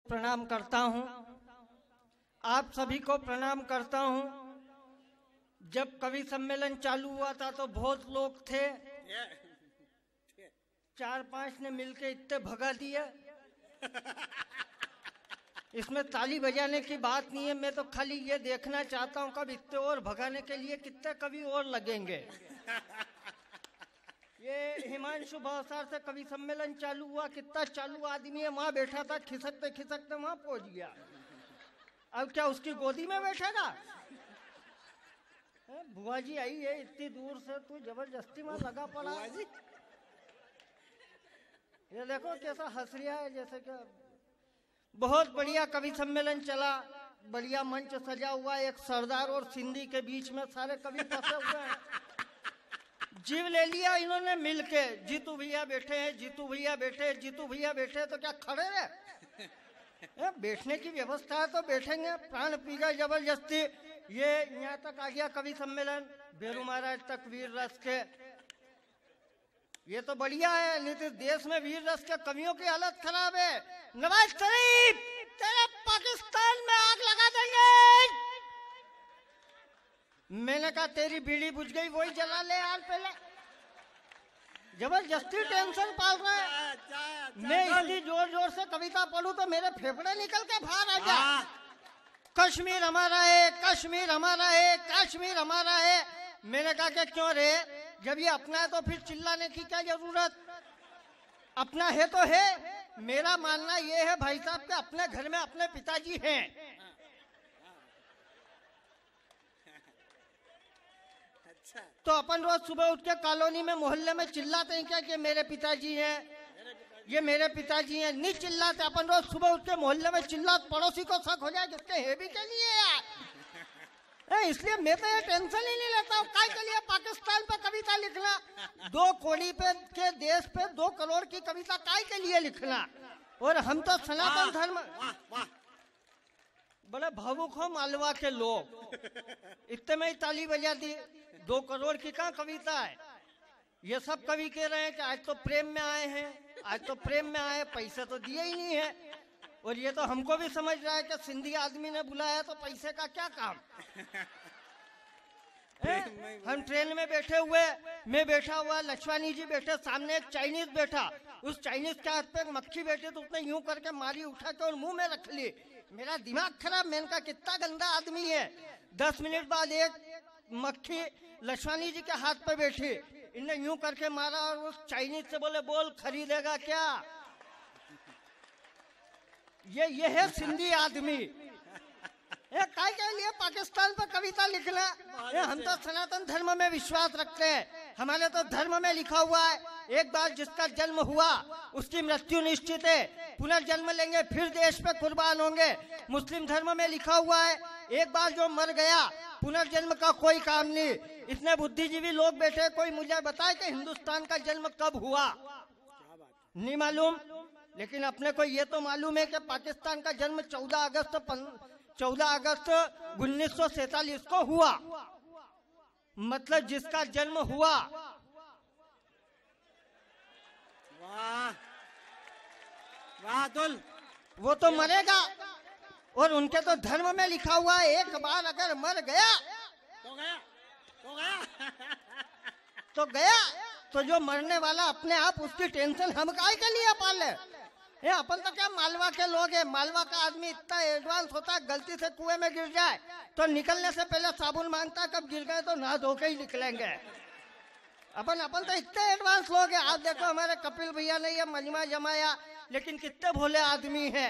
प्रणाम करता हूं, आप सभी को प्रणाम करता हूं। जब कवि सम्मेलन चालू हुआ था तो बहुत लोग थे, 4-5 ने मिलके इतने भगा दिया। इसमें ताली बजाने की बात नहीं है, मैं तो खाली ये देखना चाहता हूं कब इतने और भगाने के लिए कितने कवि और लगेंगे। ये हिमांशु भावसार से कवि सम्मेलन चालू हुआ, कितना चालू आदमी है, वहां बैठा था, खिसकते खिसकते वहां पहुंच गया। अब क्या उसकी गोदी में बैठेगा? बुआ जी आई है इतनी दूर से, तू जबरदस्ती में लगा पड़ा। ये देखो कैसा हंस रहा है, जैसे कि बहुत बढ़िया कवि सम्मेलन चला, बढ़िया मंच सजा हुआ, एक सरदार और सिंधी के बीच में सारे कवि फंसे हुए हैं। जीव ले लिया इन्होंने मिलके। जीतू भैया बैठे हैं, जीतू भैया बैठे, जीतू भैया बैठे, तो क्या खड़े रहे? बैठने की व्यवस्था है तो बैठेंगे। प्राण पी गए जबरदस्ती। ये यहाँ तक आ गया कवि सम्मेलन, बेरू महाराज तक वीर रस के। ये तो बढ़िया है, नहीं तो देश में वीर रस के कवियों की हालत खराब है। नवाज शरीफ, तेरे पाकिस्तान में आग लगा देंगे। मैंने कहा तेरी बीड़ी बुझ गई, वही जला ले यार। पहले जबरदस्ती टेंशन पाल रहा है। मैं इतनी जोर जोर से कविता पढ़ूं तो मेरे फेफड़े निकल के बाहर आ जाए। कश्मीर हमारा है, कश्मीर हमारा है, कश्मीर हमारा है। मैंने कहा कि क्यों रे, जब ये अपना है तो फिर चिल्लाने की क्या जरूरत? अपना है तो है। मेरा मानना ये है भाई साहब के अपने घर में अपने पिताजी हैं। तो अपन रोज सुबह उठ के कॉलोनी में मोहल्ले में चिल्लाते हैं क्या कि मेरे पिताजी हैं, ये मेरे पिताजी हैं? नहीं चिल्लाते। अपन रोज सुबह उठ के मोहल्ले में चिल्लाते, पड़ोसी को शक हो जाए किसके है भी के लिए यार। इसलिए मैं तो ये टेंशन ही नहीं लेता हूँ। काय के लिए पाकिस्तान पे कविता लिखना, 2 कोड़ी पे के देश पे 2 करोड़ की कविता काय के लिए लिखना? और हम तो सनातन धर्म। बड़े भावुक हो मालवा के लोग, इतने में ही ताली बजा दी। 2 करोड़ की कहाँ कविता है? ये सब कवि कह रहे हैं कि आज तो प्रेम में आए हैं, आज तो प्रेम में आए, पैसे तो दिए ही नहीं है। और ये तो हमको भी समझ रहा है कि सिंधी आदमी ने बुलाया तो पैसे का क्या काम। हम ट्रेन में बैठे हुए, मैं बैठा हुआ, लक्ष्वानी जी बैठे, सामने एक चाइनीज बैठा, उस चाइनीज के हाथ पे एक मक्खी बैठी तो उसने यूं करके मारी, उठा के और मुंह में रख ली। मेरा दिमाग खराब, मैंने कहा कितना गंदा आदमी है। 10 मिनट बाद एक मक्खी लक्ष्वानी जी के हाथ पे बैठी, इनने यूं करके मारा और उस चाइनीज से बोले बोल खरीदेगा क्या? ये है सिंधी आदमी। काय के लिए पाकिस्तान पर कविता लिखना? हम तो सनातन धर्म में विश्वास रखते हैं। हमारे तो धर्म में लिखा हुआ है, एक बार जिसका जन्म हुआ उसकी मृत्यु निश्चित है, पुनर्जन्म लेंगे फिर देश पे कुर्बान होंगे। मुस्लिम धर्म में लिखा हुआ है, एक बार जो मर गया पुनर्जन्म का कोई काम नहीं। इतने बुद्धिजीवी लोग बैठे, कोई मुझे बताए कि हिंदुस्तान का जन्म कब हुआ? नहीं मालूम। लेकिन अपने को ये तो मालूम है कि पाकिस्तान का जन्म 14 अगस्त 1947 को हुआ। मतलब जिसका जन्म हुआ, वाह वाह दुल, वो तो मरेगा। और उनके तो धर्म में लिखा हुआ है, एक बार अगर मर गया तो गया, तो गया तो गया। तो जो मरने वाला अपने आप, उसकी टेंशन हम काय के लिए पाले? ये अपन तो क्या मालवा के लोग हैं। मालवा का आदमी इतना एडवांस होता है, गलती से कुएं में गिर जाए तो निकलने से पहले साबुन मांगता है, कब गिर गए तो नहा धो के ही निकलेंगे। अपन तो इतने एडवांस लोग हैं। आप देखो हमारे कपिल भैया ने ये मजमा जमाया, लेकिन कितने भोले आदमी है।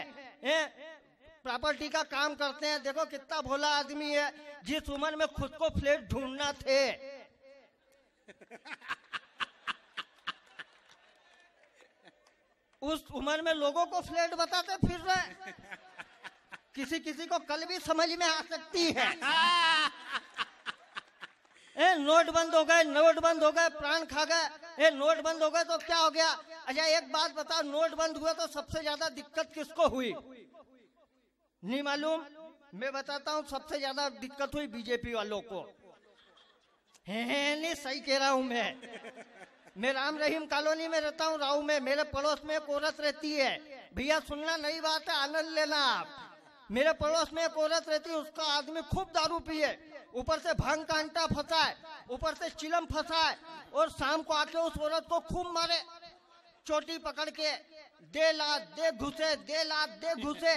प्रॉपर्टी का काम करते हैं, देखो कितना भोला आदमी है। जिस उम्र में खुद को फ्लैट ढूंढना थे, उस उम्र में लोगों को फ्लैट बताते फिर रहे। किसी किसी को कल भी समझ में आ सकती है। नोट बंद हो गए, नोट बंद हो गए, प्राण खा गए। नोट बंद हो गए तो क्या हो गया? अच्छा एक बात बताओ, नोट बंद हुआ तो सबसे ज्यादा दिक्कत किसको हुई? नहीं मालूम? मैं बताता हूँ, सबसे ज्यादा दिक्कत हुई बीजेपी वालों को। नहीं सही कह रहा हूं मैं। मैं राम रहीम कॉलोनी में रहता हूँ, राव में। मेरे पड़ोस में एक औरत रहती है। भैया सुनना नई बात है, आनंद लेना आप। मेरे पड़ोस में एक औरत रहती है, उसका आदमी खूब दारू पिए, ऊपर से भांग का अंटा फंसा है, ऊपर से चिलम फंसा है, और शाम को आके उस औरत को खूब मारे, चोटी पकड़ के, दे लात दे घुसे, दे लात दे घुसे।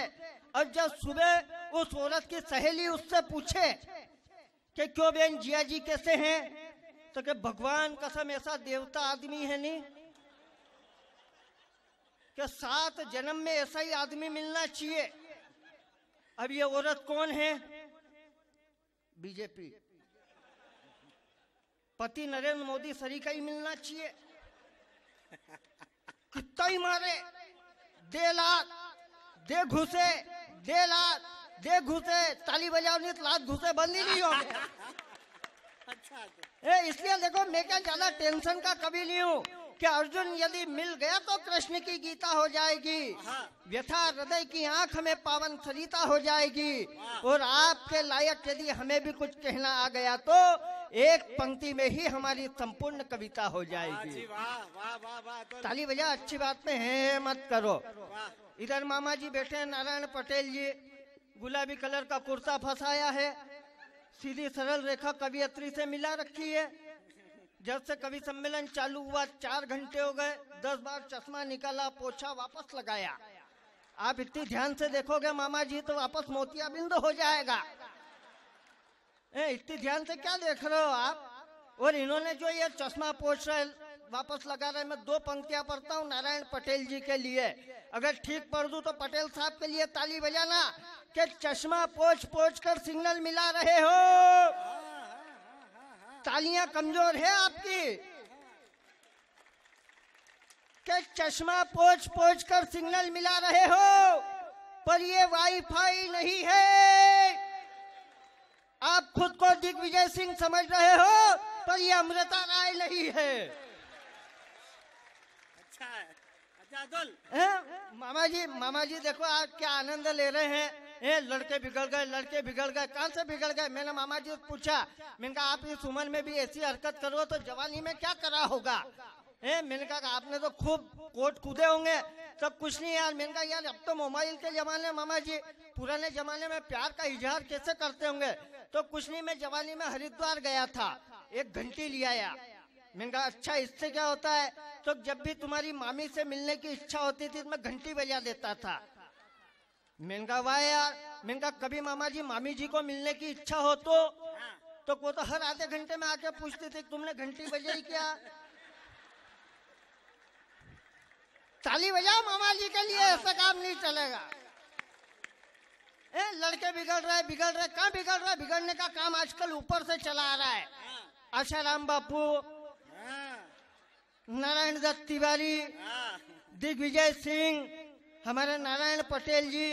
और जब सुबह उस औरत की सहेली उससे पूछे कि क्यों बहन जिया जी कैसे हैं, तो कि भगवान कसम ऐसा देवता आदमी है नहीं कि 7 जन्म में ऐसा ही आदमी मिलना चाहिए। अब ये औरत कौन है? बीजेपी। पति नरेंद्र मोदी सरी का ही मिलना चाहिए। कितना ही मारे, दे लात दे घुसे, दे लात दे घुसे, ताली बजाओ नहीं तो लात घुसे बंद ही नहीं होंगे। इसलिए देखो मैं क्या ज्यादा टेंशन का कभी नहीं हूँ कि अर्जुन यदि मिल गया तो कृष्ण की गीता हो जाएगी, व्यथा हृदय की आंख में पावन सरिता हो जाएगी। और आपके लायक यदि हमें भी कुछ कहना आ गया तो एक पंक्ति में ही हमारी संपूर्ण कविता हो जाएगी। ताली बजा, अच्छी बात में है मत करो। इधर मामा जी बैठे हैं, नारायण पटेल जी, गुलाबी कलर का कुर्ता फंसाया है, सीधी सरल रेखा कवियत्री से मिला रखी है। जब से कवि सम्मेलन चालू हुआ 4 घंटे हो गए, 10 बार चश्मा निकाला, पोछा, वापस लगाया। आप इतनी ध्यान से देखोगे मामा जी तो वापस मोतियाबिंद हो जाएगा। इतनी ध्यान से क्या देख रहे हो आप? और इन्होंने जो ये चश्मा पोछ रहे वापस लगा रहे, मैं 2 पंक्तियां पढ़ता हूँ नारायण पटेल जी के लिए। अगर ठीक पढ़ दूं तो पटेल साहब के लिए ताली बजाना कि चश्मा पोछ पोछ कर सिग्नल मिला रहे हो। तालियां कमजोर है आपकी कि चश्मा पोछ पोछ कर सिग्नल मिला रहे हो, पर ये वाईफाई नहीं है। आप खुद को दिग्विजय सिंह समझ रहे हो, पर ये अमृता राय नहीं है। अच्छा है, अच्छा अतुल। मामा जी देखो आप क्या आनंद ले रहे हैं। लड़के बिगड़ गए, लड़के बिगड़ गए, कहाँ से बिगड़ गए? मैंने मामा जी से पूछा, मैंने कहा आप इस उम्र में भी ऐसी हरकत करो तो जवानी में क्या करा होगा? मैंने कहा आपने तो खूब कोट कूदे होंगे। सब कुछ नहीं यार। मैंने कहा यार अब तो मोबाइल के जमाने, मामा जी पुराने जमाने में प्यार का इजहार कैसे करते होंगे? तो कुछ नहीं, मैं जवानी में हरिद्वार गया था, एक घंटी ले आया। मैंने कहा अच्छा इससे क्या होता है? तो जब भी तुम्हारी मामी से मिलने की इच्छा होती थी तो मैं घंटी बजा देता था। मैंने कहा वाह यार। मैंने कहा कभी मामा जी मामी जी को मिलने की इच्छा हो तो वो तो हर आधे घंटे में आके पूछते थे तुमने घंटी बजाई क्या? ताली बजाओ मामा जी के लिए, ऐसा काम नहीं चलेगा। लड़के बिगड़ रहे, कहाँ बिगड़ रहा है? बिगड़ने का काम आजकल ऊपर से चला आ रहा है। आशाराम बापू, नारायण दत्त तिवारी, दिग्विजय सिंह, हमारे नारायण पटेल जी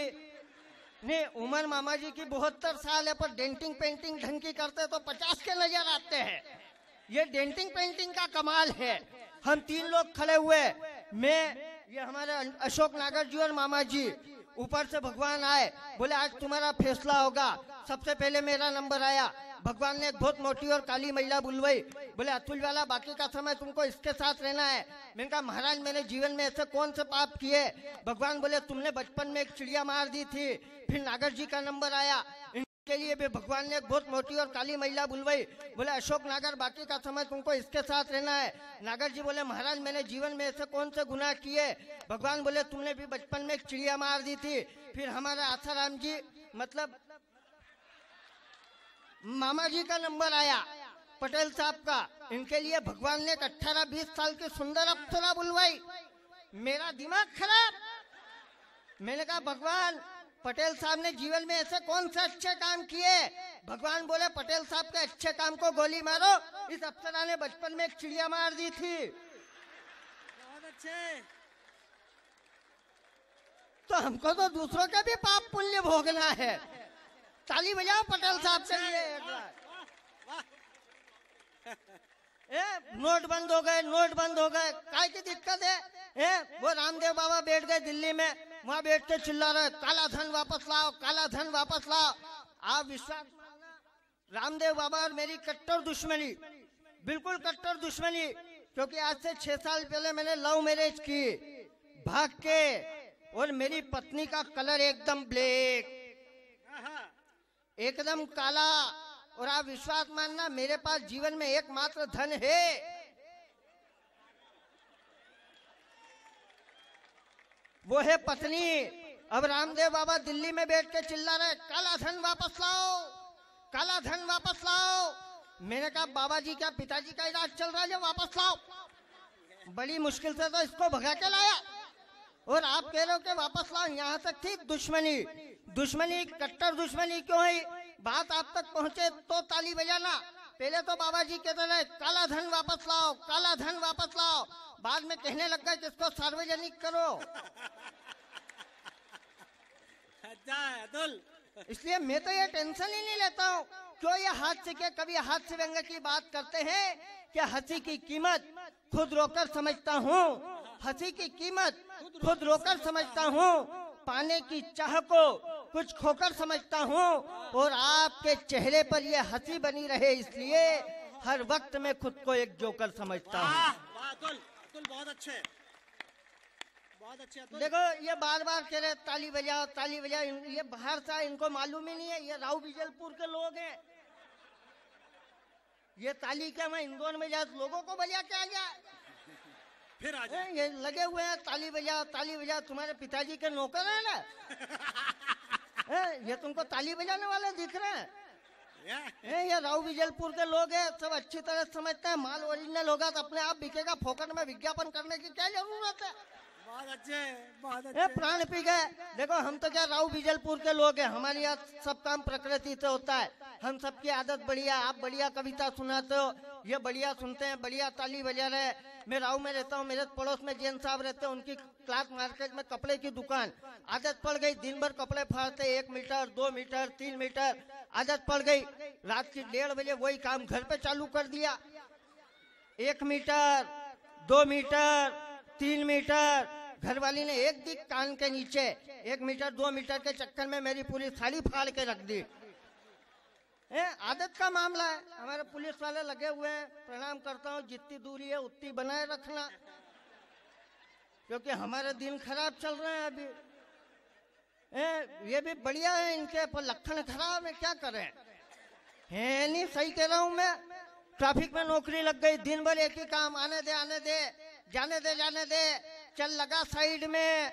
ने उम्र मामा जी की 72 साल है, पर डेंटिंग पेंटिंग ढंग की करते तो 50 के नजर आते हैं। ये डेंटिंग पेंटिंग का कमाल है। हम 3 लोग खड़े हुए, मैं, ये हमारे अशोक नागर जी और मामा जी। ऊपर से भगवान आए, बोले आज तुम्हारा फैसला होगा। सबसे पहले मेरा नंबर आया। भगवान ने एक बहुत मोटी और काली महिला बुलवाई, बोले अतुल वाला बाकी का समय तुमको इसके साथ रहना है। मैंने कहा महाराज मैंने जीवन में ऐसे कौन से पाप किए? भगवान बोले तुमने बचपन में एक चिड़िया मार दी थी। फिर नागर जी का नंबर आया, इनके लिए भी भगवान ने एक बहुत मोटी और काली महिला बुलवाई, बोले अशोक नागर बाकी का समय तुमको इसके साथ रहना है। नागर जी बोले महाराज मैंने जीवन में ऐसे कौन से गुनाह किए? भगवान बोले तुमने भी बचपन में एक चिड़िया मार दी थी। फिर हमारे आसाराम जी मतलब मामा जी का नंबर आया, पटेल साहब का। इनके लिए भगवान ने 18-20 साल की सुंदर अप्सरा बुलवाई। मेरा दिमाग खराब। मैंने कहा भगवान पटेल साहब ने जीवन में ऐसे कौन से अच्छे काम किए? भगवान बोले पटेल साहब के अच्छे काम को गोली मारो, इस अप्सरा ने बचपन में एक चिड़िया मार दी थी। बहुत अच्छे। तो हमको तो दूसरों का भी पाप पुण्य भोगना है। ताली बजाओ पटेल साहब के लिए एक बार। नोट बंद हो गए, नोट बंद हो गए, काय की दिक्कत है? वो रामदेव बाबा बैठ गए दिल्ली में, वहां बैठ के चिल्ला रहे काला धन वापस लाओ, काला धन वापस लाओ। आप विश्वास मानना, रामदेव बाबा और मेरी कट्टर दुश्मनी, बिल्कुल कट्टर दुश्मनी। क्योंकि आज से 6 साल पहले मैंने लव मैरिज की भाग के, और मेरी पत्नी का कलर एकदम ब्लैक, हाँ, एकदम काला। और आप विश्वास मानना, मेरे पास जीवन में एकमात्र धन है, वो है पत्नी। अब रामदेव बाबा दिल्ली में बैठ के चिल्ला रहे, काला धन वापस लाओ, काला धन वापस लाओ। मैंने कहा बाबा जी, क्या पिताजी का इलाज चल रहा है जो वापस लाओ? बड़ी मुश्किल से तो इसको भगा के लाया, और आप कह रहे हो कि वापस लाओ। यहाँ तक थी दुश्मनी, दुश्मनी, कट्टर दुश्मनी क्यों है? बात आप तक पहुंचे तो ताली बजाना। पहले तो बाबा जी कहते रहे काला धन वापस लाओ, काला धन वापस लाओ। बाद में कहने लग गए कि इसको सार्वजनिक करो। अच्छा अतुल, इसलिए मैं तो ये टेंशन ही नहीं लेता हूँ। क्यों ये हाथ के कभी हाथ से व्यंग की बात करते हैं कि हंसी की कीमत खुद रोकर समझता हूँ, हंसी की कीमत खुद रोकर समझता हूँ, पाने की चाह को कुछ खोकर समझता हूँ, और आपके चेहरे पर ये हंसी बनी रहे इसलिए हर वक्त मैं खुद को एक जोकर समझता हूँ। वाह अतुल, अतुल बहुत अच्छे, बहुत अच्छे अतुल। देखो ये बार बार कह रहे ताली बजाओ, ताली बजाओ। ये बाहर से इनको मालूम ही नहीं है, ये राव बिजलपुर के लोग हैं। ये ताली क्या मैं इंदौर में जा लोगों को बजा के आ जाए? फिर आ जाए। ये लगे हुए हैं ताली बजाओ, ताली बजाओ। तुम्हारे पिताजी के नौकर है ना? ये तुमको ताली बजाने वाले दिख रहे हैं? ये राव बिजलपुर के लोग हैं, सब अच्छी तरह समझते हैं। माल ओरिजिनल होगा तो अपने आप बिकेगा, फोकट में विज्ञापन करने की क्या जरूरत है? बहुत अच्छे, बहुत ये अच्छे। प्राण पी गए। देखो हम तो क्या राव बिजलपुर के लोग हैं, हमारे यहाँ सब काम प्रकृति से होता है। हम सबकी आदत बढ़िया, आप बढ़िया कविता सुनाते हो, ये बढ़िया सुनते हैं, बढ़िया ताली बजा रहे हैं। मैं राव में रहता हूँ, मेरे पड़ोस में जैन साहब रहते हैं, उनकी क्लास मार्केट में कपड़े की दुकान। आदत पड़ गई दिन भर कपड़े फाड़ते, 1 मीटर 2 मीटर 3 मीटर, आदत पड़ गई। रात की 1:30 बजे वही काम घर पे चालू कर दिया। 1 मीटर 2 मीटर 3 मीटर, घरवाली ने एक दिख कान के नीचे 1 मीटर 2 मीटर के चक्कर में मेरी पूरी साड़ी फाड़ के रख दी। आदत का मामला है। हमारे पुलिस वाले लगे हुए हैं, प्रणाम करता हूँ। जितनी दूरी है उतनी बनाए रखना, क्योंकि हमारे दिन खराब चल रहे हैं अभी। ये भी बढ़िया है इनके, पर लक्षण खराब है, क्या करें? है नहीं, सही कह रहा हूँ मैं। ट्रैफिक में नौकरी लग गई, दिन भर एक ही काम, आने दे आने दे, जाने दे जाने दे, चल लगा साइड में,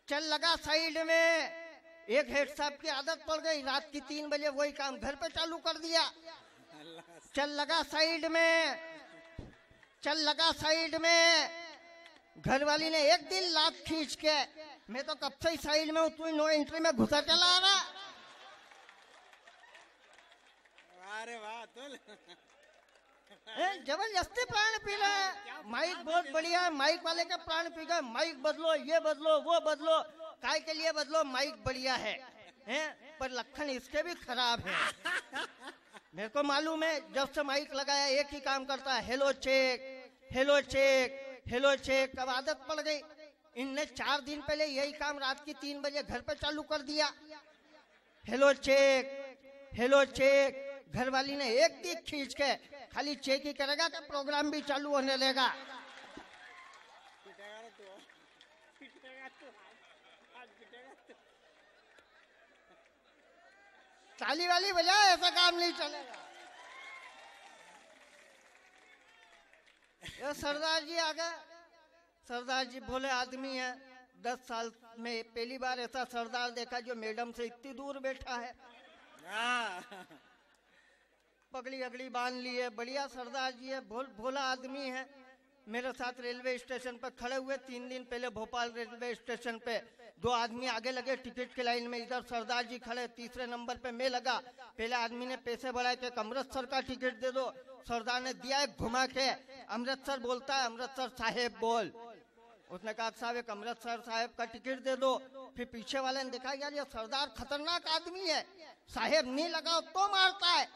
चल लगा साइड में। एक हेड साहब की आदत पड़ गई, रात की 3 बजे वही काम घर पे चालू कर दिया। चल लगा साइड में, चल लगा साइड में। घरवाली ने एक दिन लात खींच के, मैं तो कब से ही साइड में हूँ, तू नो एंट्री में घुसा चला आ रहा। अरे वाह अतुल, जबरदस्ती प्राण पी रहे हैं। माइक बहुत बढ़िया है, माइक वाले के प्राण पी गए। माइक बदलो, ये बदलो, वो बदलो, काय के लिए बदलो? माइक बढ़िया है, पर लक्षण इसके भी खराब है। मेरे को मालूम है, जब से माइक लगाया एक ही काम करता है, hello check, hello check, hello check. अब आदत पड़ गई। इनने 4 दिन पहले यही काम रात की 3 बजे घर पे चालू कर दिया, हेलो चेक, हेलो चेक। घरवाली ने एक दिख खींच के, खाली चेक ही करेगा कि प्रोग्राम भी चालू होने लेगा। ताली वाली बजा, ऐसा काम नहीं चलेगा। ये सरदार जी आ गए। सरदार जी भोले आदमी है। 10 साल में पहली बार ऐसा सरदार देखा जो मैडम से इतनी दूर बैठा है। पगड़ी अगड़ी बांध ली है, बढ़िया सरदार जी है, भोला आदमी है। मेरे साथ रेलवे स्टेशन पर खड़े हुए 3 दिन पहले भोपाल रेलवे स्टेशन पे। 2 आदमी आगे लगे टिकट के लाइन में, इधर सरदार जी खड़े, तीसरे नंबर पे मैं लगा। पहले आदमी ने पैसे बढ़ाए के अमृतसर का टिकट दे दो। सरदार ने दिया है घुमा के, अमृतसर बोलता है, अमृतसर साहेब बोल। उसने कहा साहब एक अमृतसर साहेब का टिकट दे दो। फिर पीछे वाले ने देखा यार ये सरदार खतरनाक आदमी है, साहेब नहीं लगाओ तो मारता है।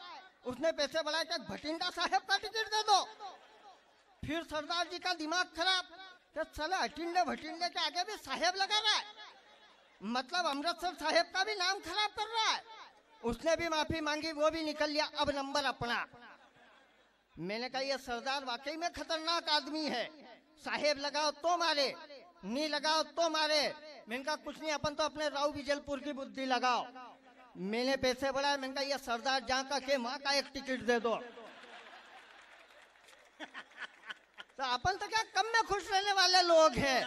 उसने पैसे बढ़ाए के भटिंडा साहेब का टिकट दे दो। फिर सरदार जी का दिमाग खराब, तो साला अटिंडे भटिंडे के आगे भी साहेब लगा रहा है, मतलब अमृतसर साहेब का भी नाम खराब कर रहा है। उसने भी माफी मांगी, वो भी निकल लिया। अब नंबर अपना। मैंने कहा ये सरदार वाकई में खतरनाक आदमी है, साहेब लगाओ तो मारे, नहीं लगाओ तो मारे। मैंने कहा कुछ नहीं, अपन तो अपने राव बिजलपुर की बुद्धि लगाओ। मैंने पैसे बढ़ाए, मैंने कहा ये सरदार जहाँ का के वहां का एक टिकट दे दो। तो अपन तो क्या कम में खुश रहने वाले लोग हैं।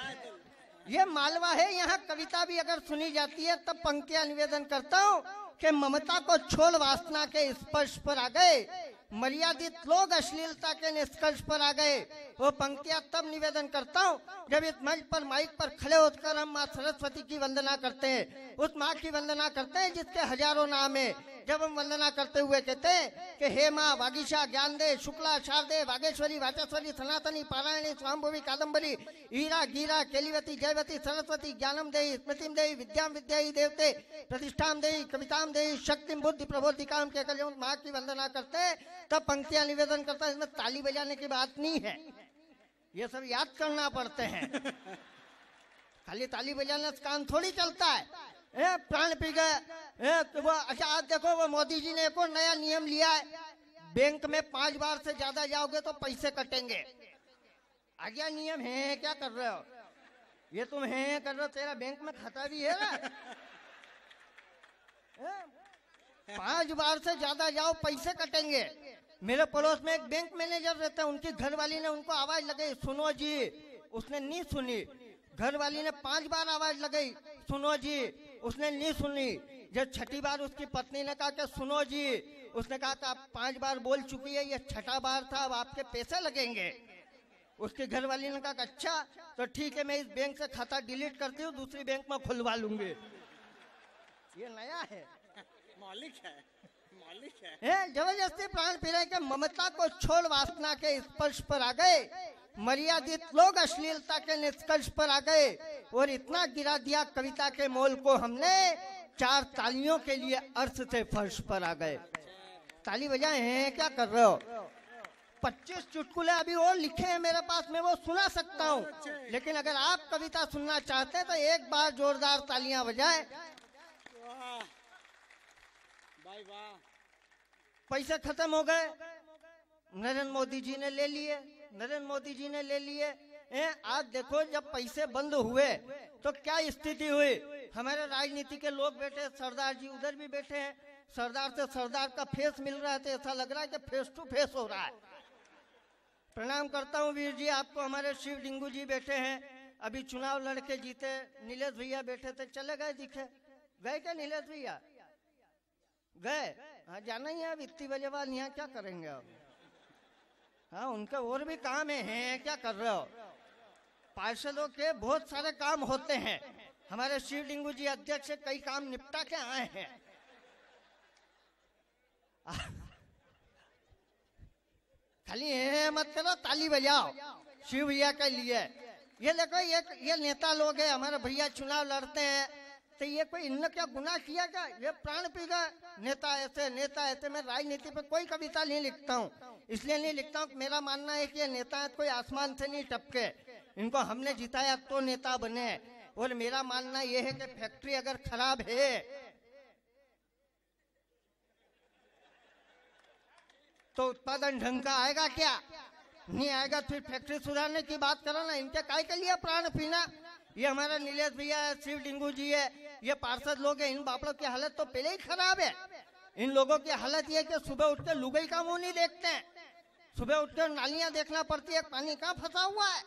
ये मालवा है, यहाँ कविता भी अगर सुनी जाती है तब पंक्तियां निवेदन करता हूँ कि ममता को छोड़ वासना के स्पर्श पर आ गए, मर्यादित लोग अश्लीलता के निष्कर्ष पर आ गए। वो पंक्तियां तब निवेदन करता हूँ जब इस मंच पर माइक पर खड़े होकर हम माँ सरस्वती की वंदना करते हैं, उस माँ की वंदना करते हैं जिसके हजारों नाम है। जब हम वंदना करते हुए कहते हैं कि हे माँ वागीशा, ज्ञानदे, शुक्ला, शारदे, वागेश्वरी, वाचस्वरी, सनातनी, पारायणी, स्वाम्भवी, कादम्बरी, ईरा, गीरा, केलिवती, जयवती, सरस्वती, ज्ञानम देहि, स्मृतिम देहि, विद्याम विद्याई देवते, प्रतिष्ठाम देहि, कविताम देहि, शक्तिम बुद्धि प्रबोधिकाम के कल माँ की वंदना करते हैं तब पंक्तियां निवेदन करता है। इसमें ताली बजाने की बात नहीं है, ये सब याद करना पड़ते हैं। खाली ताली बजाने से काम थोड़ी चलता है। प्राण पी गए वो। अच्छा आज देखो वो मोदी जी ने एक और नया नियम लिया है, बैंक में 5 बार से ज्यादा जाओगे तो पैसे कटेंगे। आ गया नियम। है क्या कर रहे हो ये तुम? है कर रहे हो, तेरा बैंक में खाता भी है ना। 5 बार से ज्यादा जाओ पैसे कटेंगे। मेरे पड़ोस में एक बैंक मैनेजर रहता है, उनकी घरवाली ने उनको आवाज लगाई सुनो जी, उसने नहीं सुनी। घरवाली ने 5 बार आवाज लगाई सुनो जी, उसने नहीं सुनी। जब 6ठी बार उसकी पत्नी ने कहा कि सुनो जी, उसने कहा कि आप 5 बार बोल चुकी है, ये 6ठा बार था, अब आपके पैसे लगेंगे। उसकी घरवाली ने कहा अच्छा तो ठीक है, मैं इस बैंक से खाता डिलीट करती हूँ, दूसरी बैंक में खुलवा लूंगी। ये नया है, मालिक है। जबरदस्ती प्राण पी रहे के ममता को छोड़ वासना के स्पर्श पर आ गए, मर्यादित लोग अश्लीलता के निष्कर्ष पर आ गए और इतना गिरा दिया कविता के मोल को हमने, 4 तालियों के लिए अर्थ से फर्श पर आ गए। ताली बजाए हैं, क्या कर रहे हो? 25 चुटकुले अभी और लिखे हैं मेरे पास, मैं वो सुना सकता हूँ, लेकिन अगर आप कविता सुनना चाहते हैं तो एक बार जोरदार तालियां बजाए। भाई वाह। पैसे खत्म हो गए, नरेंद्र मोदी जी ने ले लिए, नरेंद्र मोदी जी ने ले लिए। आज देखो जब पैसे बंद हुए तो क्या स्थिति हुई। हमारे राजनीति के लोग बैठे, सरदार जी उधर भी बैठे हैं, सरदार से सरदार का फेस मिल रहा है तो ऐसा लग रहा है कि फेस टू फेस हो रहा है। प्रणाम करता हूँ वीर जी आपको। हमारे शिव डिंगू जी बैठे हैं, अभी चुनाव लड़के जीते। नीलेश भैया बैठे थे, चले गए, दिखे गए क्या नीलेश भैया? गए। हाँ जाना ही है, इतनी बजे बाद यहाँ क्या करेंगे आप? हाँ उनका और भी काम है, क्या कर रहे हो? पार्षदों के बहुत सारे काम होते हैं। हमारे शिव डिंगू जी अध्यक्ष कई काम निपटा के आए हैं। खाली है मत करो, ताली बजाओ शिव भैया के लिए। ये देखो ये नेता लोग है हमारे भैया, चुनाव लड़ते हैं तो ये कोई इनने क्या गुनाह किया क्या? ये प्राण पी गए, नेता ऐसे नेता ऐसे। मैं राजनीति पे कोई कविता नहीं लिखता हूँ, इसलिए नहीं लिखता हूँ, मेरा मानना है कि ये नेता कोई आसमान से नहीं टपके, इनको हमने जिताया तो नेता बने। और मेरा मानना ये है कि फैक्ट्री अगर खराब है तो उत्पादन ढंग का आएगा क्या? नहीं आएगा। फिर फैक्ट्री सुधारने की बात करो ना, इनके काय के लिए प्राण पीना? ये हमारा नीलेश भैया है, शिव डिंगू जी है, ये पार्षद लोग हैं, इन बापड़ों की हालत तो पहले ही खराब है। इन लोगों की हालत ये कि सुबह उठ के लुगाई का मुंह नहीं देखते हैं, सुबह उठ के नालियां देखना पड़ती है, पानी कहाँ फंसा हुआ है।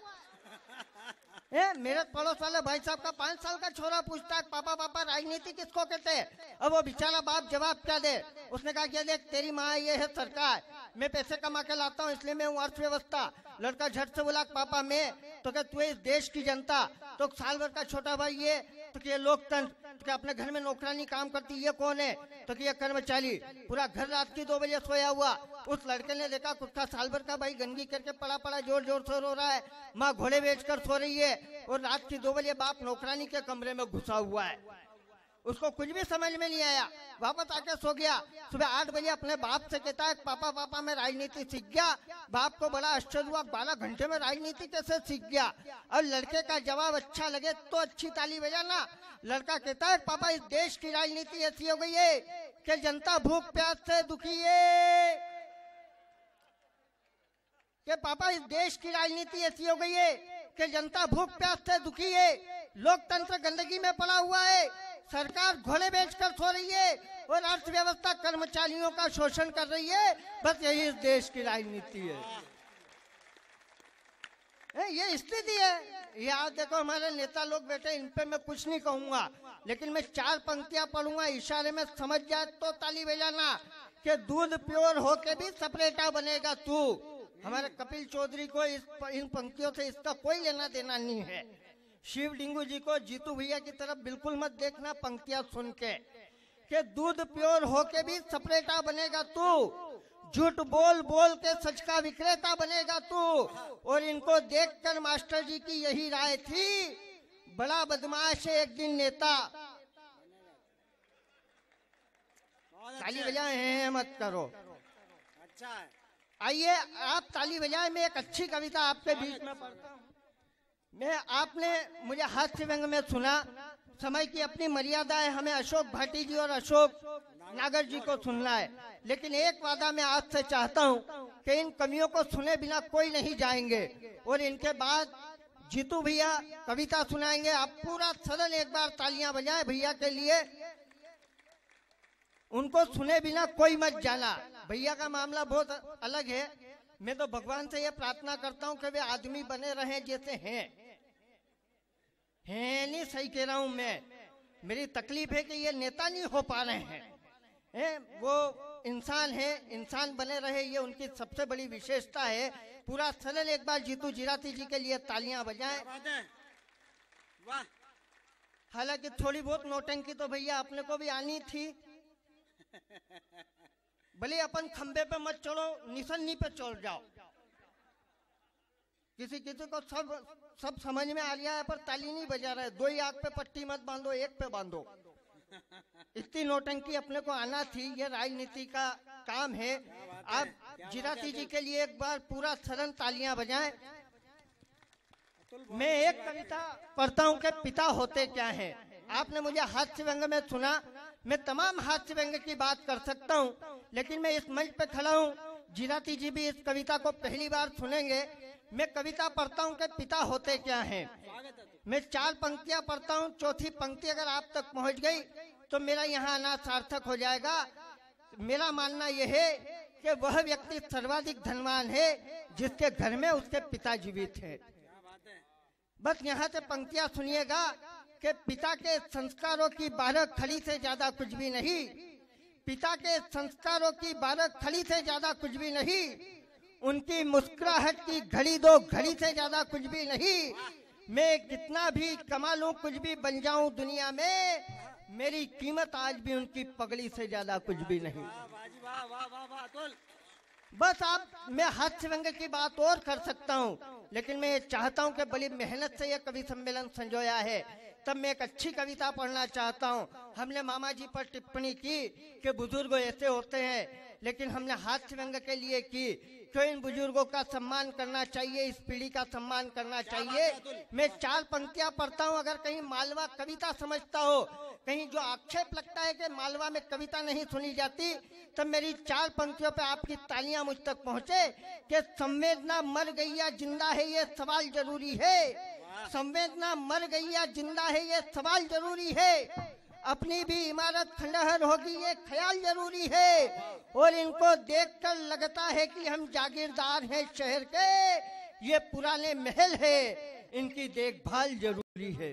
मेरे पड़ोस वाले भाई साहब का 5 साल का छोरा पूछता है पापा पापा राजनीति किसको कहते हैं? अब वो बेचारा बाप जवाब क्या दे? उसने कहा कि देख तेरी माँ ये है सरकार, मैं पैसे कमा के लाता हूँ इसलिए मैं हूँ अर्थव्यवस्था। लड़का झट से बोला पापा मैं, तो क्या तू इस देश की जनता? तो साल भर का छोटा भाई ये, तो क्या लोकतंत्र? तो क्या अपने घर में नौकरानी काम करती ये कौन है? तो क्या कर्मचारी। पूरा घर रात की 2 बजे सोया हुआ। उस लड़के ने देखा खुद का साल भर का भाई गंदगी करके पड़ा पड़ा जोर जोर से रो रहा है, माँ घोड़े बेच कर सो रही है और रात की 2 बजे बाप नौकरानी के कमरे में घुसा हुआ है। उसको कुछ भी समझ में नहीं आया, वापस आके सो गया। सुबह 8 बजे अपने बाप से कहता है पापा पापा मैं राजनीति सीख गया। बाप को बड़ा आश्चर्य हुआ, 12 घंटे में राजनीति कैसे सीख गया? और लड़के का जवाब अच्छा लगे तो अच्छी ताली बजाना। लड़का कहता है पापा इस देश की राजनीति ऐसी हो गई है कि जनता भूख प्यास से दुखी है। कि पापा इस देश की राजनीति ऐसी हो गई है कि जनता भूख प्यास से दुखी है, लोकतंत्र गंदगी में पड़ा हुआ है, सरकार घोड़े बेचकर सो रही है और अर्थव्यवस्था कर्मचारियों का शोषण कर रही है। बस यही इस देश की राजनीति है। ये स्थिति है। ये आप देखो हमारे नेता लोग बैठे, इन पे मैं कुछ नहीं कहूंगा, लेकिन मैं 4 पंक्तियां पढ़ूंगा, इशारे में समझ जाए तो ताली बजाना कि दूध प्योर होके भी सपरेटा बनेगा तू। हमारे कपिल चौधरी को इन पंक्तियों से इसका कोई लेना देना नहीं है। शिव डिंगू जी को जीतू भैया की तरफ बिल्कुल मत देखना पंक्तियां सुन के कि दूध प्योर होके भी सपरेटा बनेगा तू, झूठ बोल बोल के सच का विक्रेता बनेगा तू। और इनको देखकर मास्टर जी की यही राय थी, बड़ा बदमाश है एक दिन नेता। ताली बजाए हैं मत करो। अच्छा है। आइए आप ताली बजाए, मैं एक अच्छी कविता आपके बीच में पढ़ता हूँ। आपने मुझे हास्य व्यंग में सुना, समय की अपनी मर्यादा है, हमें अशोक भाटी जी और अशोक नागर जी को सुनना है। लेकिन एक वादा मैं आपसे चाहता हूं कि इन कवियों को सुने बिना कोई नहीं जाएंगे और इनके बाद जीतू भैया कविता सुनाएंगे। आप पूरा सदन एक बार तालियां बजाएं भैया के लिए। उनको सुने बिना कोई मत जाना। भैया का मामला बहुत अलग है। मैं तो भगवान से ये प्रार्थना करता हूं कि वे आदमी बने रहें जैसे हैं। नहीं सही कह रहा हूं मैं। मेरी तकलीफ है कि ये नेता नहीं हो पा रहे हैं। वो इंसान है, इंसान बने रहे, ये उनकी सबसे बड़ी विशेषता है। पूरा सदन एक बार जीतू जिराती जी के लिए तालियां बजाएं। वाह। हालांकि थोड़ी बहुत नौटंकी तो भैया अपने को भी आनी थी। भले अपन खंबे पे मत चढ़ो, निशानी पे चढ़ जाओ। किसी किसी को सब समझ में आ गया है, पर ताली नहीं बजा रहे। 2 ही आंख पे पट्टी मत बांधो, एक पे बांधो। इतनी नौटंकी अपने को आना थी। ये राजनीति का काम है। आप जिराती जी के लिए एक बार पूरा सदन तालियां बजाएं। मैं एक कविता पढ़ता हूं कि पिता होते क्या हैं। आपने मुझे हास्य व्यंग में सुना, मैं तमाम हास्य व्यंग की बात कर सकता हूं, लेकिन मैं इस मंच पे खड़ा हूं। जिराती जी भी इस कविता को पहली बार सुनेंगे। मैं कविता पढ़ता हूं कि पिता होते क्या हैं। मैं 4 पंक्तियां पढ़ता हूं, चौथी पंक्ति अगर आप तक पहुंच गई तो मेरा यहाँ आना सार्थक हो जाएगा। मेरा मानना यह है कि वह व्यक्ति सर्वाधिक धनवान है जिसके घर में उसके पिता जीवित हैं। बस यहाँ से पंक्तियां सुनिएगा कि पिता के संस्कारों की 12 खड़ी से ज्यादा कुछ भी नहीं। पिता के संस्कारों की 12 खड़ी से ज्यादा कुछ भी नहीं। उनकी मुस्कुराहट की घड़ी 2 घड़ी से ज्यादा कुछ भी नहीं। मैं कितना भी कमा लूं, कुछ भी बन जाऊं दुनिया में, मेरी कीमत आज भी उनकी पगड़ी से ज्यादा कुछ भी नहीं। बस मैं हास्य व्यंग की बात और कर सकता हूँ, लेकिन मैं चाहता हूँ कि बड़ी मेहनत से यह कवि सम्मेलन संजोया है। तब मैं एक अच्छी कविता पढ़ना चाहता हूँ। हमने मामा जी पर टिप्पणी की कि बुजुर्ग ऐसे होते हैं, लेकिन हमने हास्य व्यंग के लिए की क्यों इन बुजुर्गों का सम्मान करना चाहिए, इस पीढ़ी का सम्मान करना चाहिए। मैं 4 पंक्तियां पढ़ता हूँ। अगर कहीं मालवा कविता समझता हो, कहीं जो आक्षेप लगता है कि मालवा में कविता नहीं सुनी जाती, तब मेरी 4 पंक्तियों पे आपकी तालियां मुझ तक पहुंचे कि संवेदना मर गई या जिंदा है ये सवाल जरूरी है। संवेदना मर गई या जिंदा है ये सवाल जरूरी है। अपनी भी इमारत खंडहर होगी ये ख्याल जरूरी है। और इनको देखकर लगता है कि हम जागीरदार हैं शहर के, ये पुराने महल है, इनकी देखभाल जरूरी है।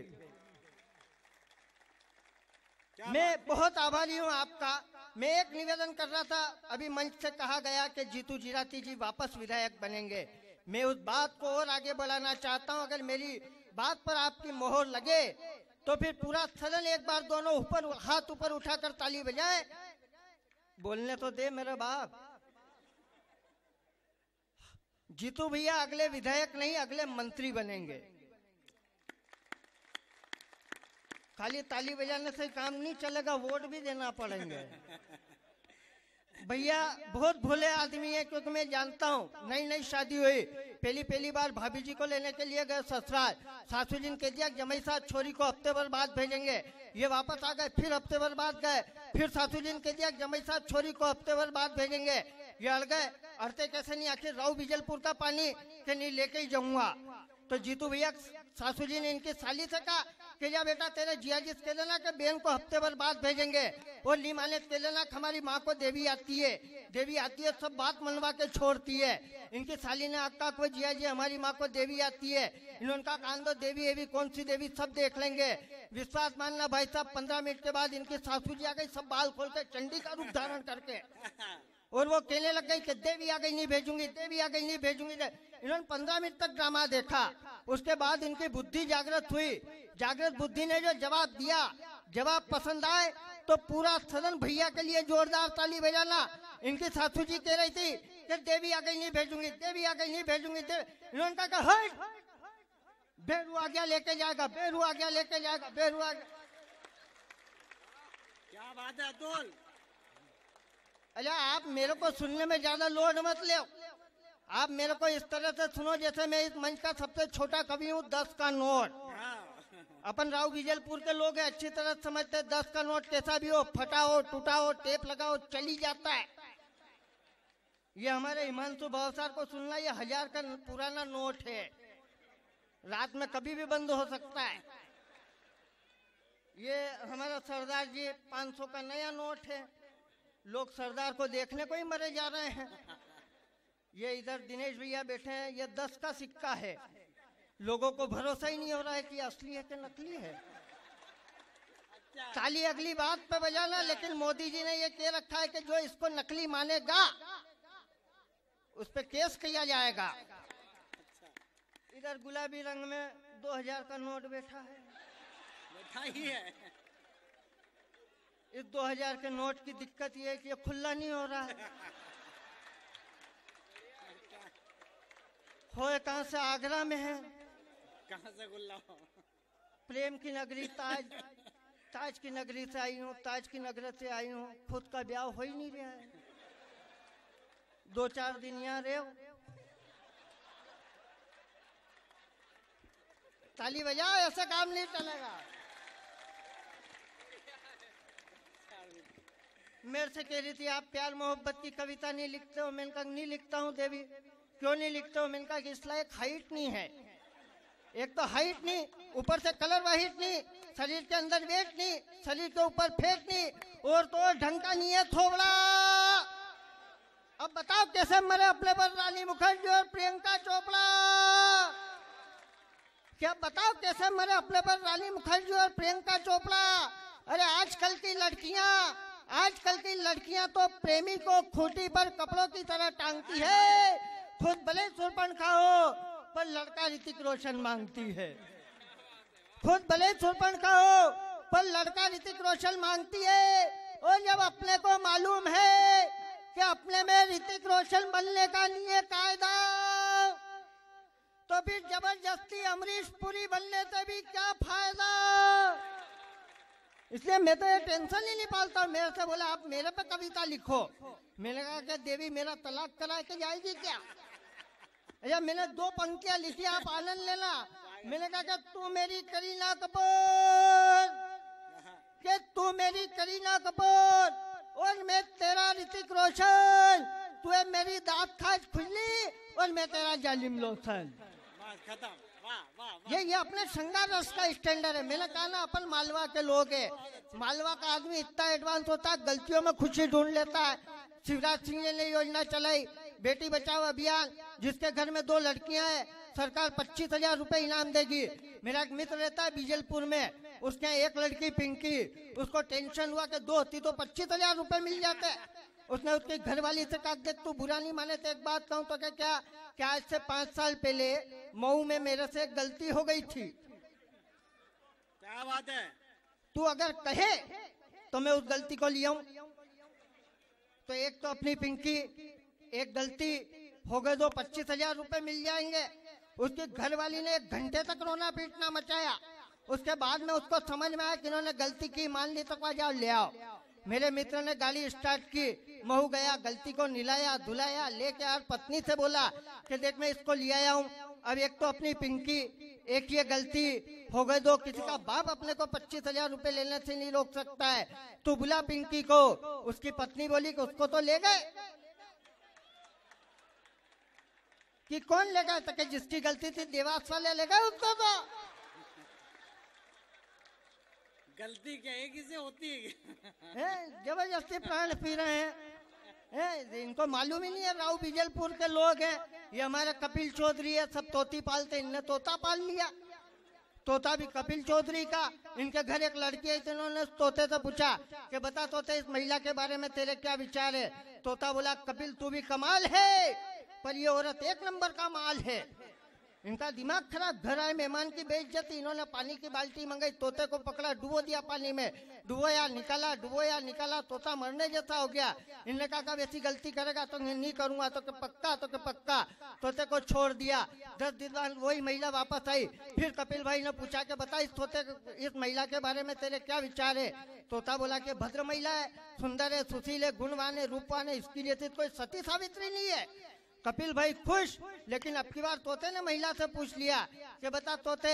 मैं बहुत आभारी हूं आपका। मैं एक निवेदन कर रहा था, अभी मंच से कहा गया कि जीतू जिराती जी वापस विधायक बनेंगे। मैं उस बात को और आगे बढ़ाना चाहता हूं। अगर मेरी बात पर आपकी मोहर लगे तो फिर पूरा सदन एक बार दोनों ऊपर हाथ ऊपर उठाकर ताली बजाए। बोलने तो दे मेरे बाप। जीतू भैया अगले विधायक नहीं, अगले मंत्री बनेंगे। खाली ताली बजाने से काम नहीं चलेगा, वोट भी देना पड़ेंगे। भैया बहुत भोले आदमी है, क्योंकि मैं जानता हूँ नई नई शादी हुई, पहली बार भाभी जी को लेने के लिए गए ससुराल। सासू जी ने कह दिया जमाई साहब छोरी को हफ्ते भर बाद भेजेंगे। ये वापस आ गए, फिर हफ्ते भर बाद गए, फिर सासू जी ने कह दिया जमाई साहब छोरी को हफ्ते भर बाद भेजेंगे। ये अड़ गए, अड़ते कैसे नहीं, आखिर राव बिजलपुर का पानी के नहीं लेके ही जाऊंगा। तो जीतू भैया सासू जी ने इनकी साली से कहा कि जा बेटा तेरे जिया जी कह देना कि बहन को हफ्ते भर बाद भेजेंगे, और ली माने कह देना कि हमारी माँ को देवी आती है, सब बात मनवा के छोड़ती है। इनकी साली ने कहा कोई जिया जी हमारी माँ को देवी आती है, इन्होंने कहा कान दो देवी एवी कौन सी देवी सब देख लेंगे। विश्वास मानना भाई साहब 15 मिनट के बाद इनकी सासू जी आ गई, सब बाल खोल के चंडी का रूप धारण करके, और वो कहने लग गई कि देवी आ गई नहीं भेजूंगी, देवी आ गई नहीं भेजूंगी। इन्होंने 15 मिनट तक ड्रामा देखा, उसके बाद इनकी बुद्धि जागृत हुई। जागृत बुद्धि ने जो जवाब दिया, जवाब पसंद आए तो पूरा सदन भैया के लिए जोरदार ताली बजाना। इनकी सासू जी कह रही थी कि देवी आ गई नहीं भेजूंगी, देवी आ गई नहीं भेजूंगी। इन्होंने कहा हट, बेरू आ गया लेके जाएगा, बेरू आ गया लेके जाएगा, बेरू आ गया। क्या बात है अतुल। अरे आप मेरे को सुनने में ज्यादा लोड मत ले, आप मेरे को इस तरह से सुनो जैसे मैं इस मंच का सबसे छोटा कवि हूँ। 10 का नोट, अपन राव बिजलपुर के लोग हैं, अच्छी तरह समझते हैं 10 का नोट कैसा भी हो, फटा हो, टूटा हो, टेप लगा हो, चली जाता है। ये हमारे हिमांशु भावसार को सुनना, ये 1000 का पुराना नोट है, रात में कभी भी बंद हो सकता है। ये हमारा सरदार जी 500 का नया नोट है, लोग सरदार को देखने को ही मरे जा रहे हैं। ये इधर दिनेश भैया बैठे हैं, ये 10 का सिक्का है, लोगों को भरोसा ही नहीं हो रहा है कि असली है कि नकली है। ताली अगली बात पे बजाना, लेकिन मोदी जी ने ये कह रखा है कि जो इसको नकली मानेगा उस पे केस किया जाएगा। इधर गुलाबी रंग में 2000 का नोट बैठा है, बैठा ही है। इस 2000 के नोट की दिक्कत ये है कि ये खुला नहीं हो रहा है। होए कहाँ से, आगरा में है। कहाँ से गुल्ला हो? प्रेम की नगरी ताज की नगरी से आई हूँ, ताज की नगरी से आई हूँ, खुद का ब्याह हो ही नहीं रहा है। 2-4 दिन यहाँ रहे, ताली बजाओ, ऐसा काम नहीं चलेगा। मेरे से कह रही थी आप प्यार मोहब्बत की कविता नहीं लिखते हो, मैंने कहा नहीं लिखता हूँ देवी। क्यों नहीं लिखते हो? मैंने कहा कि इस लायक हाइट नहीं है, एक तो हाइट नहीं, ऊपर से कलर वाइट नहीं, शरीर के अंदर वेट नहीं, शरीर के ऊपर फेट नहीं, और तो ढंग का नहीं है थोबड़ा। अब बताओ कैसे मरे अपने पर रानी मुखर्जी और प्रियंका चोपड़ा? क्या बताओ कैसे मरे अपने पर रानी मुखर्जी और प्रियंका चोपड़ा? अरे आजकल की लड़कियां तो प्रेमी को खूंटी पर कपड़ों की तरह टांगती है, खुद भले सुरपणखा हो पर लड़का ऋतिक रोशन मांगती है। खुद भले सुरपणखा हो पर लड़का ऋतिक रोशन मांगती है। और जब अपने को मालूम है कि अपने में ऋतिक रोशन बनने का नहीं है कायदा, तो फिर जबरदस्ती अमरीश पुरी बनने से भी क्या फायदा। इसलिए मैं तो ये टेंशन ही नहीं पालता। मेरे से बोला आप मेरे पे कविता लिखो, मैंने कहा कि देवी मेरा तलाक करा के जाएगी क्या? या मैंने 2 पंक्तियां लिखी, आप आनंद लेना। मैंने कहा कि तू मेरी करीना कपूर, कि तू मेरी करीना कपूर और मैं तेरा ऋतिक रोशन, तू है मेरी दांत खाज खुजली और मैं तेरा जालिम लोशन। खत्म। वाह वाह वाह। ये अपने श्रृंगार रस का स्टैंडर्ड है। मैंने कहा ना अपन मालवा के लोग हैं, मालवा का आदमी इतना एडवांस होता है, गलतियों में खुशी ढूंढ लेता है। शिवराज सिंह ने योजना चलाई बेटी बचाओ अभियान, जिसके घर में 2 लड़कियां हैं, सरकार 25,000 रुपए इनाम देगी। मेरा एक मित्र रहता है बीजलपुर में, उसके एक लड़की पिंकी, उसको टेंशन हुआ कि 2 होती तो 25,000 रुपए मिल जाते। उसने उसकी घरवाली से कहा देख तू बुरा नहीं माने तो एक बात कहूँ तो क्या आज से 5 साल पहले मऊ में मेरे से एक गलती हो गई थी। क्या बात है? तू अगर कहे तो मैं उस गलती को लिया हूं। तो एक तो अपनी पिंकी, एक गलती हो गए तो 25,000 रुपए मिल जाएंगे। उसकी घरवाली ने 1 घंटे तक रोना पीटना मचाया। उसके बाद में उसको समझ में आया कि इन्होंने गलती की, मान ली तो जाओ ले आओ। मेरे मित्र ने गाड़ी स्टार्ट की, महू गया, गलती को निलाया धुलाया, लेके यार पत्नी से बोला कि देख मैं इसको ले आया हूँ। अब एक तो अपनी पिंकी, एक ये गलती हो गए 2। किसी का बाप अपने को 25,000 रुपए लेने से नहीं रोक सकता है। तू बुला पिंकी को। उसकी पत्नी बोली कि उसको तो ले गए, कि कौन ले गए, तो कि जिसकी गलती थी देवास वाले ले गए उसको। तो गलती क्या एक ही से होती है। जबरदस्ती प्राण पी रहे हैं। इनको मालूम ही नहीं है राव बिजलपुर के लोग हैं, ये हमारे कपिल चौधरी है, सब तोती पालते, इनने तोता पाल लिया। तोता भी कपिल चौधरी का। इनके घर एक लड़की आई थी, इन्होंने तोते से पूछा कि बता तोते इस महिला के बारे में तेरे क्या विचार है। तोता बोला कपिल तू भी कमाल है, पर ये औरत एक नंबर का माल है। इनका दिमाग खराब। घर आए मेहमान की बेइज्जती, इन्होंने पानी की बाल्टी मंगाई, तोते को पकड़ा, डुबो दिया पानी में, डुबोया निकाला, डुबोया निकाला, तोता मरने जैसा हो गया। इनने कहा कब ऐसी गलती करेगा तो नहीं करूंगा, तो पक्का, तो पक्का। तोते को छोड़ दिया। 10 दिन बाद वही महिला वापस आई। फिर कपिल भाई ने पूछा कि बता इस महिला के बारे में तेरे क्या विचार है। तोता बोला कि भद्र महिला है, सुंदर है, सुशील है, गुणवान है, रूपवान है, इसकी जैसी कोई सती सावित्री नहीं है। कपिल भाई खुश। लेकिन अब की बार तोते ने महिला से पूछ लिया कि बता तोते,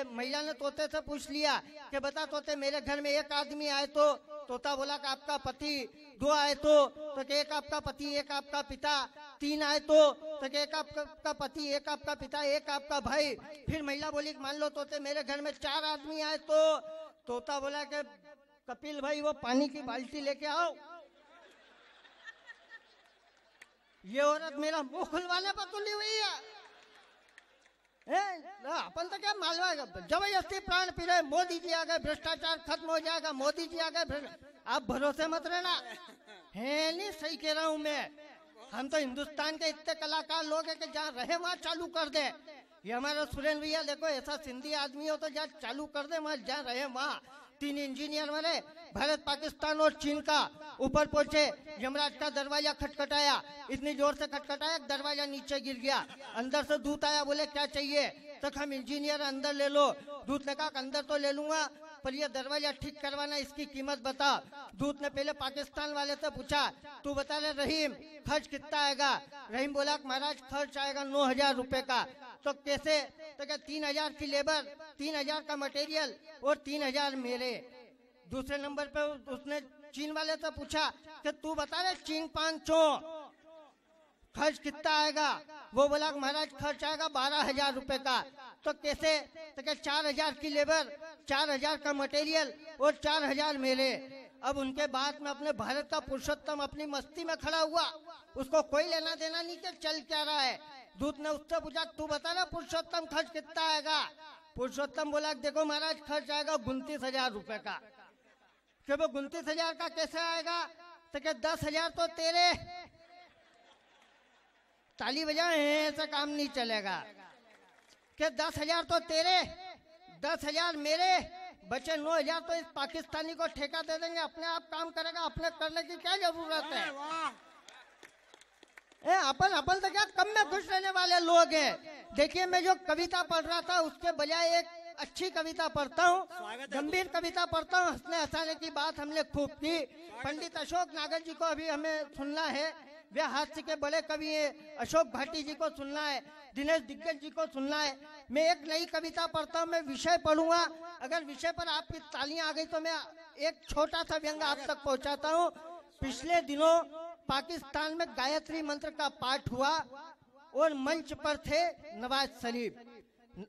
महिला ने तोते से पूछ लिया कि बता तोते मेरे घर में एक आदमी आए तो। तोता बोला कि आपका पति, 2 आए तो कि एक आपका पति, एक आपका पिता, 3 आए तो कि एक आपका पति, एक आपका पिता, एक आपका भाई। फिर महिला बोली मान लो तोते मेरे घर में 4 आदमी आए तो। तोता बोला कि कपिल भाई वो पानी की बाल्टी लेके आओ। ये औरत मेरा मुंह खुलवाने पर तुली हुई है। अपन तो क्या मालवा, जबरदस्ती प्राण पी रहे। मोदी जी आ गए, भ्रष्टाचार खत्म हो जाएगा, मोदी जी आ गए। आप भरोसे मत रहना, है नहीं सही कह रहा हूँ मैं। हम तो हिंदुस्तान के इतने कलाकार लोग हैं कि जहाँ रहे वहाँ चालू कर दे। ये हमारा सुरेंद्र भैया देखो, ऐसा सिंधी आदमी हो तो जहाँ चालू कर दे, वहाँ जहाँ रहे वहाँ। 3 इंजीनियर मरे, भारत पाकिस्तान और चीन का ऊपर पहुंचे। यमराज का दरवाजा खटखटाया, इतनी जोर से खटखटाया दरवाजा नीचे गिर गया। अंदर से दूत आया, बोले क्या चाहिए, तो हम इंजीनियर अंदर ले लो। दूत ने कहा अंदर तो ले लूंगा, पर ये दरवाजा ठीक करवाना, इसकी कीमत बता। दूत ने पहले पाकिस्तान वाले से पूछा तू बता रहे रहीम खर्च कितना आएगा। रहीम बोला महाराज खर्च आएगा 9,000 रुपए का। तो कैसे, तो क्या 3,000 की लेबर, 3,000 का मटेरियल और 3,000 मेरे। दूसरे नंबर पे उसने चीन वाले से पूछा कि तू बता रहे चीन 500 खर्च कितना आएगा। वो बोला महाराज खर्च आएगा 12,000 रुपए का। तो कैसे, तो क्या 4,000 की लेबर, 4,000 का मटेरियल और 4,000 मेरे। अब उनके बाद में अपने भारत का पुरुषोत्तम अपनी मस्ती में खड़ा हुआ, उसको कोई लेना देना नहीं कि चल क्या रहा है। दूत ने उससे पूछा तू बता रहा पुरुषोत्तम खर्च कितना आएगा। पुरुषोत्तम बोला देखो महाराज खर्च आएगा 29,000 रुपए का। कि वो 29,000 का कैसे आएगा, तो क्या 10,000 तो तेरे। ताली बजाए, ऐसा काम नहीं चलेगा। कि 10,000 तो तेरे, 10,000 मेरे, बचे 9,000 तो इस पाकिस्तानी को ठेका दे देंगे, अपने आप काम करेगा, अपने करने की क्या जरूरत है। अपन तो क्या कम में खुश रहने वाले लोग हैं। देखिए मैं जो कविता पढ़ रहा था उसके बजाय एक अच्छी कविता पढ़ता हूँ, गंभीर कविता पढ़ता हूँ। हंसने हंसाने की बात हमने खूब की। पंडित अशोक नागर जी को अभी हमें सुनना है, वे हास्य के बड़े कवि हैं। अशोक भाटी जी को सुनना है, दिनेश दिग्गज जी को सुनना है। मैं एक नई कविता पढ़ता हूँ, मैं विषय पढ़ूंगा। अगर विषय पर आपकी तालियां आ गई तो मैं एक छोटा सा व्यंग आप तक पहुँचाता हूँ। पिछले दिनों पाकिस्तान में गायत्री मंत्र का पाठ हुआ और मंच पर थे नवाज शरीफ।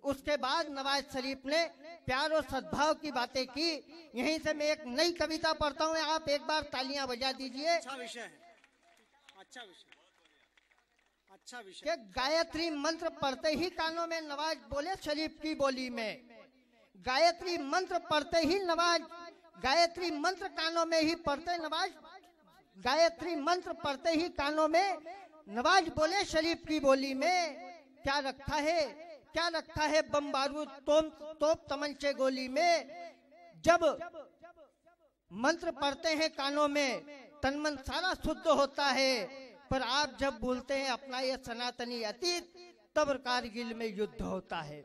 उसके बाद नवाज शरीफ ने प्यार और सद्भाव की बातें की। यहीं से मैं एक नई कविता पढ़ता हूँ, आप एक बार तालियां बजा दीजिए। अच्छा विषय है, अच्छा विषय, अच्छा विषय। कि गायत्री मंत्र पढ़ते ही कानों में नवाज बोले शरीफ की बोली में। गायत्री मंत्र पढ़ते ही नवाज, गायत्री मंत्र कानों में ही पढ़ते नवाज, गायत्री मंत्र पढ़ते ही कानों में नवाज बोले शरीफ की बोली में। क्या रखा है, क्या रखा है बम बारूद तोप तमंचे गोली में। जब मंत्र पढ़ते हैं कानों में तन मन सारा शुद्ध होता है, पर आप जब बोलते हैं अपना ये सनातनी अतीत, तब कारगिल में युद्ध होता है,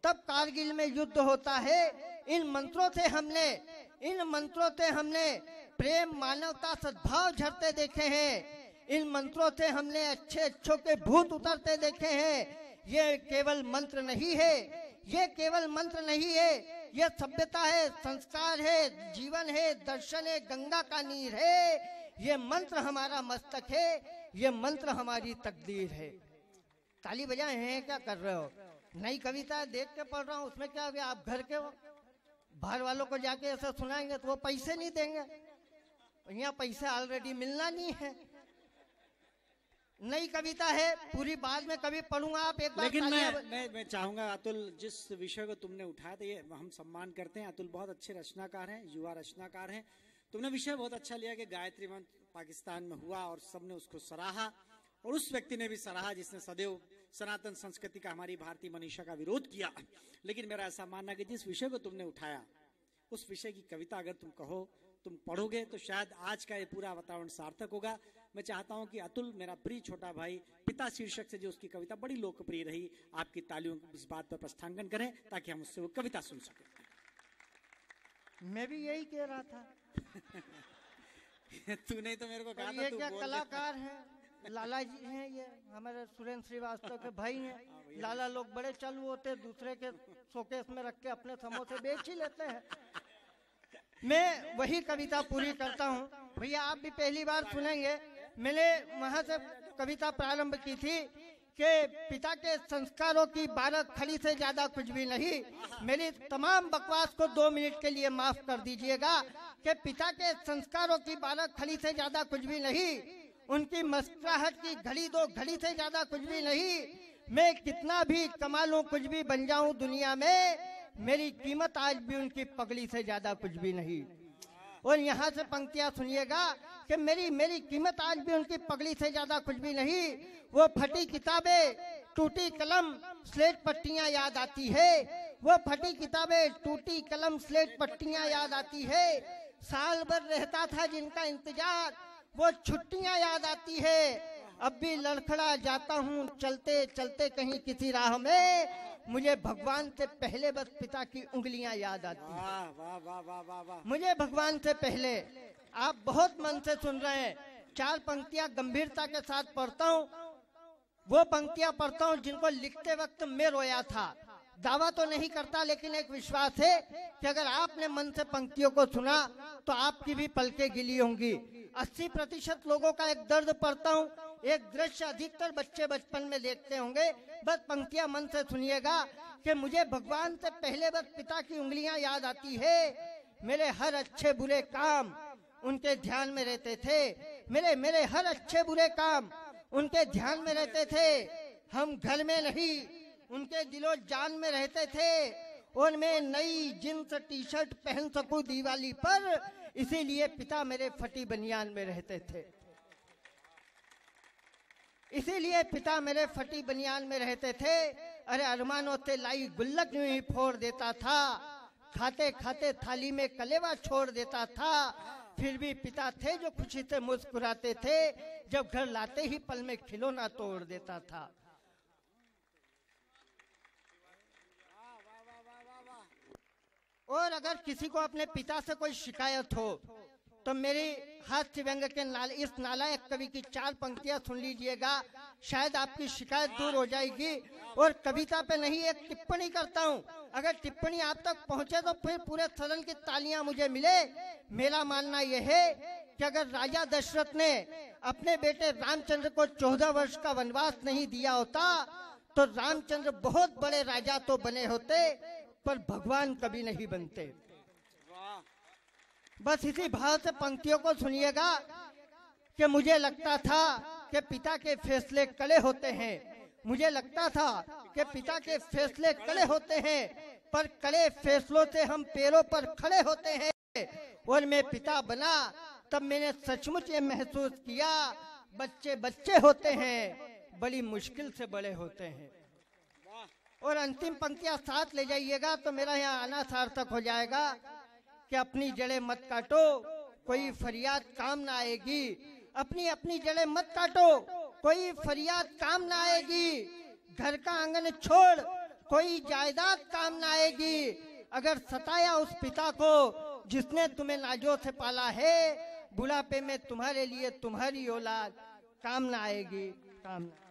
तब कारगिल में युद्ध होता है। इन मंत्रों से हमने, इन मंत्रों से हमने प्रेम मानवता सद्भाव झरते देखे हैं। इन मंत्रों से हमने अच्छे अच्छों के भूत उतरते देखे हैं। ये केवल मंत्र नहीं है, ये केवल मंत्र नहीं है, ये सभ्यता है, संस्कार है, जीवन है, दर्शन है, गंगा का नीर है। ये मंत्र हमारा मस्तक है, ये मंत्र हमारी तकदीर है। ताली बजाए हैं, क्या कर रहे हो? नई कविता देख के पढ़ रहा हूँ, उसमें क्या हो गया? आप घर के हो, बाहर वालों को जाके ऐसा सुनाएंगे तो वो पैसे नहीं देंगे। यहाँ पैसा ऑलरेडी मिलना नहीं है। नई कविता है, पूरी बाद में कभी पढ़ूंगा, आप एक बार। लेकिन मैं चाहूंगा अतुल, जिस विषय को तुमने उठाया था, ये हम सम्मान करते हैं। अतुल बहुत अच्छे रचनाकार हैं, युवा रचनाकार हैं। तुमने विषय बहुत अच्छा लिया कि गायत्री मंत्र पाकिस्तान में हुआ और सबने उसको सराहा, और उस व्यक्ति ने भी सराहा जिसने सदैव सनातन संस्कृति का, हमारी भारतीय मनीषा का विरोध किया। लेकिन मेरा ऐसा मानना है कि जिस विषय को तुमने उठाया, उस विषय की कविता अगर तुम कहो, तुम पढ़ोगे, तो शायद आज का ये पूरा वातावरण सार्थक होगा। मैं चाहता हूं कि अतुल, मेरा प्रिय छोटा भाई, पिता शीर्षक से जो उसकी कविता बड़ी लोकप्रिय रही, आपकी तालियों इस बात पर प्रस्थांकन करें ताकि हम उससे वो कविता सुन सकें। मैं भी यही कह रहा था। तू नहीं तो मेरे को कहा था, ये तू क्या बोल कलाकार हैं, लाला जी हैं, ये हमारे सुरेंद्र श्रीवास्तव के भाई हैं। लाला लोग बड़े चालू होते, दूसरे के शोकेस में रख के अपने समोसे बेच ही लेते हैं। मैं वही कविता पूरी करता हूँ। भैया आप भी पहली बार सुनेंगे, मैंने वहां से कविता प्रारंभ की थी कि पिता के संस्कारों की 12 खड़ी से ज्यादा कुछ भी नहीं। मेरी तमाम बकवास को 2 मिनट के लिए माफ कर दीजिएगा कि पिता के संस्कारों की 12 खड़ी से ज्यादा कुछ भी नहीं। उनकी मुस्कुराहट की घड़ी 2 घड़ी से ज्यादा कुछ भी नहीं। मैं कितना भी कमा लूं, कुछ भी बन जाऊं दुनिया में, मेरी कीमत आज भी उनकी पगड़ी से ज्यादा कुछ भी नहीं। और यहाँ से पंक्तियां सुनिएगा कि मेरी कीमत आज भी उनकी पगड़ी से ज्यादा कुछ भी नहीं। वो फटी किताबें, टूटी कलम, स्लेट पट्टियां याद आती है। वो फटी किताबें, टूटी कलम, स्लेट पट्टियां याद आती है। साल भर रहता था जिनका इंतजार, वो छुट्टियां याद आती है। अब भी लड़खड़ा जाता हूँ चलते चलते कहीं किसी राह में, मुझे भगवान से पहले बस पिता की उंगलियां याद आती हैं। वाह वाह वाह वाह वाह वाह। मुझे भगवान से पहले, आप बहुत मन से सुन रहे हैं, 4 पंक्तियां गंभीरता के साथ पढ़ता हूँ। वो पंक्तियां पढ़ता हूँ जिनको लिखते वक्त मैं रोया था। दावा तो नहीं करता, लेकिन एक विश्वास है कि अगर आपने मन से पंक्तियों को सुना तो आपकी भी पलकें गिली होंगी। 80% लोगों का एक दर्द पढ़ता हूँ, एक दृश्य अधिकतर बच्चे बचपन में देखते होंगे। बस पंक्तियां मन से सुनिएगा कि मुझे भगवान से पहले बस पिता की उंगलियां याद आती है। मेरे हर अच्छे बुरे काम उनके ध्यान में रहते थे। मेरे हर अच्छे बुरे काम उनके ध्यान में रहते थे। हम घर में नहीं, उनके दिलो जान में रहते थे। और मैं नई जींस टी शर्ट पहन सकूं दिवाली पर, इसीलिए पिता मेरे फटी बनियान में रहते थे। इसीलिए पिता मेरे फटी बनियान में रहते थे। अरे अरमानों से लाई गुल्लक यूं ही फोड़ देता था, खाते खाते थाली में कलेवा छोड़ देता था। फिर भी पिता थे जो खुशी से मुस्कुराते थे, जब घर लाते ही पल में खिलौना तोड़ देता था। और अगर किसी को अपने पिता से कोई शिकायत हो तो मेरी हास्य व्यंग के इस नालायक कवि की 4 पंक्तियां सुन लीजिएगा, शायद आपकी शिकायत दूर हो जाएगी। और कविता पे नहीं, एक टिप्पणी करता हूँ। अगर टिप्पणी आप तक पहुँचे तो फिर पूरे सदन की तालियां मुझे मिले। मेरा मानना यह है कि अगर राजा दशरथ ने अपने बेटे रामचंद्र को 14 वर्ष का वनवास नहीं दिया होता तो रामचंद्र बहुत बड़े राजा तो बने होते, पर भगवान कभी नहीं बनते। बस इसी भाव से पंक्तियों को सुनिएगा कि मुझे लगता था कि पिता के फैसले कड़े होते हैं। मुझे लगता था कि पिता के फैसले कड़े होते हैं, पर कड़े फैसलों से हम पैरों पर खड़े होते हैं। और मैं पिता बना तब मैंने सचमुच ये महसूस किया, बच्चे बच्चे होते हैं, बड़ी मुश्किल से बड़े होते हैं। और अंतिम पंक्तियां साथ ले जाइएगा तो मेरा यहाँ आना सार्थक हो जाएगा कि अपनी जड़ें मत काटो, कोई फरियाद काम ना आएगी। अपनी जड़ें मत काटो, कोई फरियाद काम ना आएगी। घर का आंगन छोड़, कोई जायदाद काम ना आएगी। अगर सताया उस पिता को जिसने तुम्हें नाजों से पाला है, बुढ़ापे में तुम्हारे लिए तुम्हारी औलाद काम ना आएगी, काम ना।